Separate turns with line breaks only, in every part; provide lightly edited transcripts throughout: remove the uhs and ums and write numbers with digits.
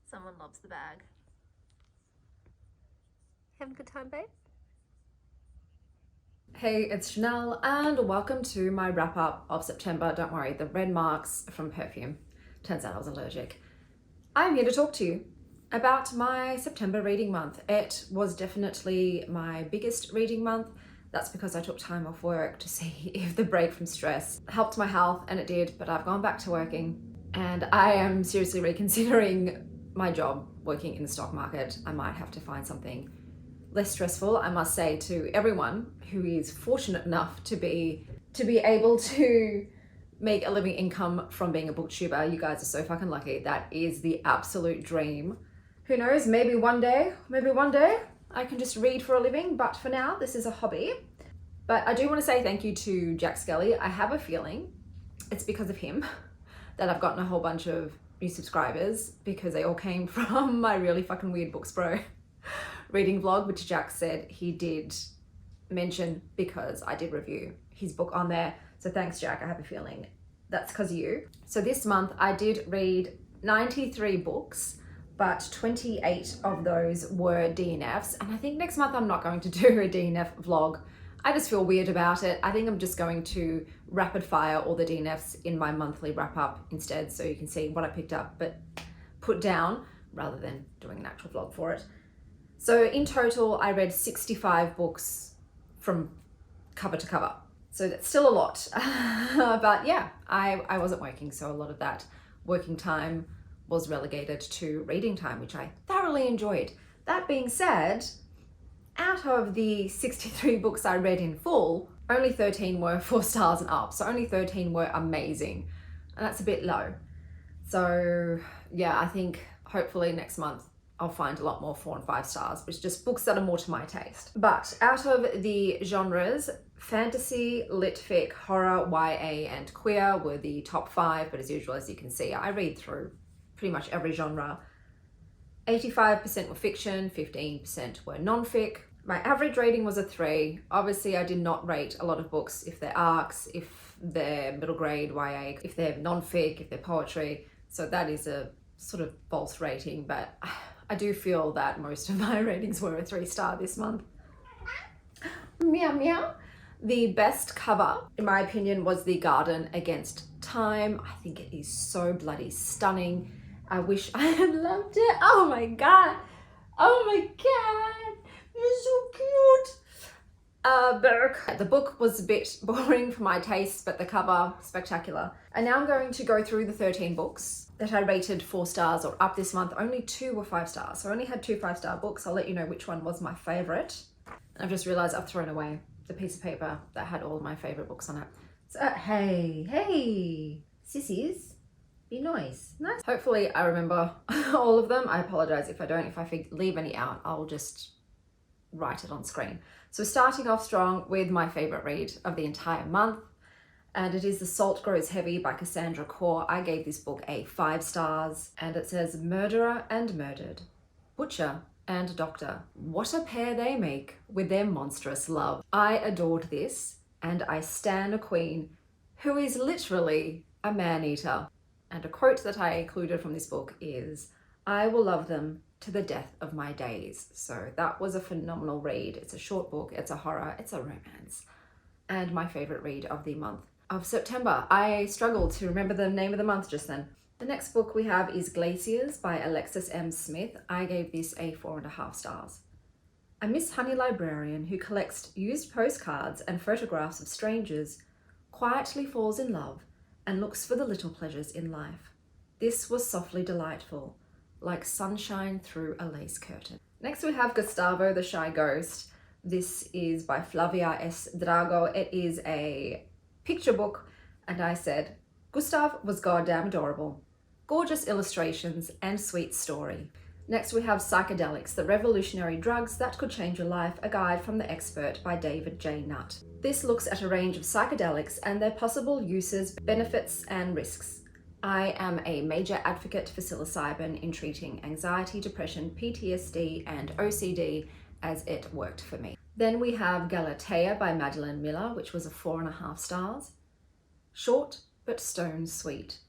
Someone loves the bag. Having a good time, babe?
Hey, it's Chanel and welcome to my wrap up of September. Don't worry, the red marks from perfume. Turns out I was allergic. I'm here to talk to you about my September reading month. It was definitely my biggest reading month. That's because I took time off work to see if the break from stress helped my health, and it did, but I've gone back to working and I am seriously reconsidering my job working in the stock market. I might have to find something less stressful. I must say to everyone who is fortunate enough to be able to make a living income from being a booktuber, you guys are so fucking lucky. That is the absolute dream. Who knows, maybe one day I can just read for a living, but for now this is a hobby. But I do want to say thank you to Jack Skelly. I have a feeling it's because of him that I've gotten a whole bunch of new subscribers, because they all came from my really fucking weird Books Bro reading vlog, which Jack said he did mention because I did review his book on there. So thanks, Jack. I have a feeling that's because of you. So this month I did read 93 books, but 28 of those were DNFs. And I think next month I'm not going to do a DNF vlog. I just feel weird about it. I think I'm just going to rapid fire all the DNFs in my monthly wrap up instead, so you can see what I picked up but put down rather than doing an actual vlog for it. So in total, I read 65 books from cover to cover. So that's still a lot, but yeah, I wasn't working, so a lot of that working time was relegated to reading time, which I thoroughly enjoyed. That being said, out of the 63 books I read in full, only 13 were 4 stars and up, so only 13 were amazing, and that's a bit low. So yeah, I think hopefully next month I'll find a lot more 4 and 5 stars, which is just books that are more to my taste. But out of the genres, fantasy, litfic, horror, YA, and queer were the top 5, but as usual, as you can see, I read through pretty much every genre. 85% were fiction, 15% were non-fic. My average rating was a 3. Obviously, I did not rate a lot of books if they're arcs, if they're middle grade YA, if they're non-fic, if they're poetry. So that is a sort of false rating, but I do feel that most of my ratings were a 3-star this month. Meow meow. The best cover, in my opinion, was The Garden Against Time. I think it is so bloody stunning. I wish I had loved it. Oh my god. Oh my god. You're so cute. The book was a bit boring for my taste, but the cover, spectacular. And now I'm going to go through the 13 books that I rated 4 stars or up this month. Only 2 were 5 stars. So I only had 2 5-star books. I'll let you know which one was my favorite. I've just realized I've thrown away the piece of paper that had all my favorite books on it. So, hey, sissies. Be nice. Hopefully I remember all of them. I apologize if I don't. If I leave any out, I'll just write it on screen. So starting off strong with my favorite read of the entire month, and it is The Salt Grows Heavy by Cassandra Khaw. I gave this book a 5 stars, and it says, murderer and murdered, butcher and doctor. What a pair they make with their monstrous love. I adored this, and I stan a queen who is literally a man-eater. And a quote that I included from this book is, I will love them to the death of my days. So that was a phenomenal read. It's a short book, it's a horror, it's a romance, and my favorite read of the month of September. I struggled to remember the name of the month just then. The next book we have is Glaciers by Alexis M. Smith. I gave this a 4.5 stars. A Miss Honey librarian who collects used postcards and photographs of strangers quietly falls in love and looks for the little pleasures in life. This was softly delightful, like sunshine through a lace curtain. Next we have Gustavo, the Shy Ghost. This is by Flavia S. Drago. It is a picture book, and I said, Gustav was goddamn adorable. Gorgeous illustrations and sweet story. Next we have Psychedelics, the revolutionary drugs that could change your life, a guide from the expert by David J. Nutt. This looks at a range of psychedelics and their possible uses, benefits, and risks. I am a major advocate for psilocybin in treating anxiety, depression, PTSD, and OCD, as it worked for me. Then we have Galatea by Madeline Miller, which was a 4.5 stars. Short, but stone sweet.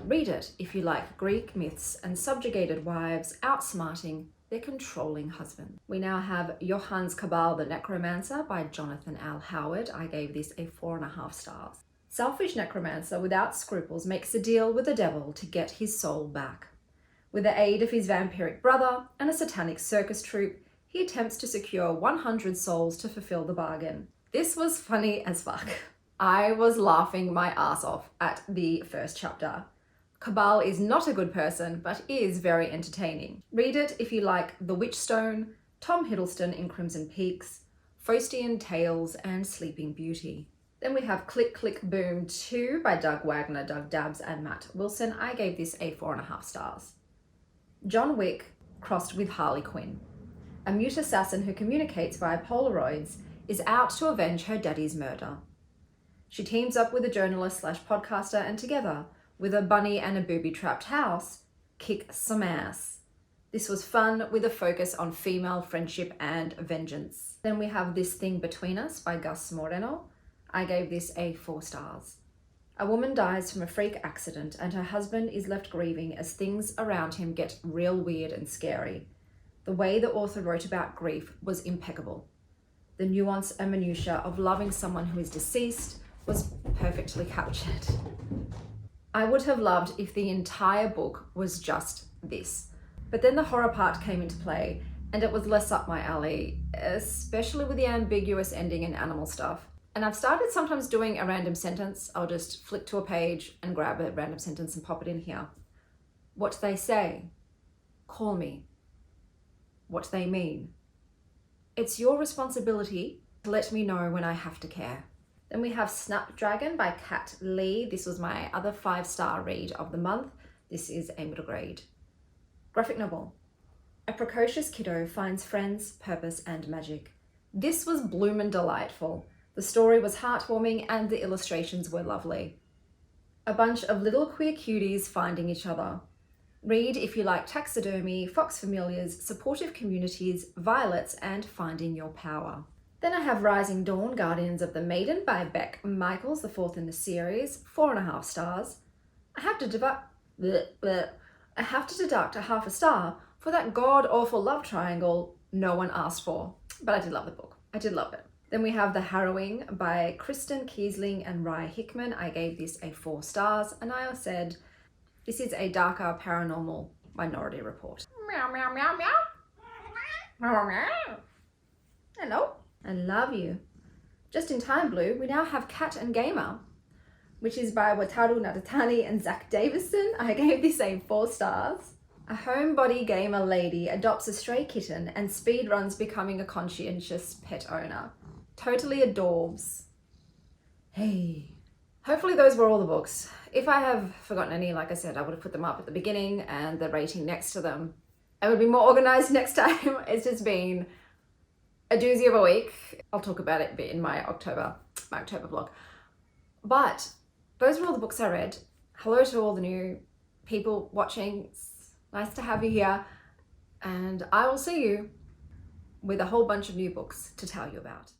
Read it if you like Greek myths and subjugated wives outsmarting their controlling husband. We now have Johannes CABAL, the Necromancer by Jonathan L. Howard. I gave this a 4.5 stars. Selfish necromancer without scruples makes a deal with the devil to get his soul back. With the aid of his vampiric brother and a satanic circus troupe, he attempts to secure 100 souls to fulfill the bargain. This was funny as fuck. I was laughing my ass off at the first chapter. Cabal is not a good person, but is very entertaining. Read it if you like The Witchstone, Tom Hiddleston in Crimson Peaks, Faustian Tales, and Sleeping Beauty. Then we have Click Click Boom 2 by Doug Wagner, Doug Dabbs, and Matt Wilson. I gave this a 4.5 stars. John Wick crossed with Harley Quinn. A mute assassin who communicates via Polaroids is out to avenge her daddy's murder. She teams up with a journalist / podcaster, and together, with a bunny and a booby-trapped house, kick some ass. This was fun with a focus on female friendship and vengeance. Then we have This Thing Between Us by Gus Moreno. I gave this a 4 stars. A woman dies from a freak accident and her husband is left grieving as things around him get real weird and scary. The way the author wrote about grief was impeccable. The nuance and minutiae of loving someone who is deceased was perfectly captured. I would have loved if the entire book was just this. But then the horror part came into play and it was less up my alley, especially with the ambiguous ending and animal stuff. And I've started sometimes doing a random sentence. I'll just flick to a page and grab a random sentence and pop it in here. What they say. Call me. What they mean. It's your responsibility to let me know when I have to care. Then we have Snapdragon by Kat Lee. This was my other 5-star read of the month. This is a middle grade. Graphic novel. A precocious kiddo finds friends, purpose, and magic. This was bloomin' delightful. The story was heartwarming and the illustrations were lovely. A bunch of little queer cuties finding each other. Read if you like taxidermy, fox familiars, supportive communities, violets, and finding your power. Then I have Rising Dawn, Guardians of the Maiden by Beck Michaels, the 4th in the series, 4.5 stars. I have to deduct a 1/2 star for that god-awful love triangle no one asked for. But I did love the book. I did love it. Then we have The Harrowing by Kristen Kiesling and Rye Hickman. I gave this a 4 stars, and I said, this is a darker paranormal Minority Report. Meow, meow, meow, meow. Meow, meow. Hello. I love you. Just in time, Blue, we now have Cat and Gamer, which is by Wataru Nadatani and Zach Davison. I gave this a 4 stars. A homebody gamer lady adopts a stray kitten and speedruns becoming a conscientious pet owner. Totally adorbs. Hey. Hopefully those were all the books. If I have forgotten any, like I said, I would have put them up at the beginning and the rating next to them. I would be more organized next time. It's just been a doozy of a week. I'll talk about it a bit in my October vlog. But those were all the books I read. Hello to all the new people watching. It's nice to have you here. And I will see you with a whole bunch of new books to tell you about.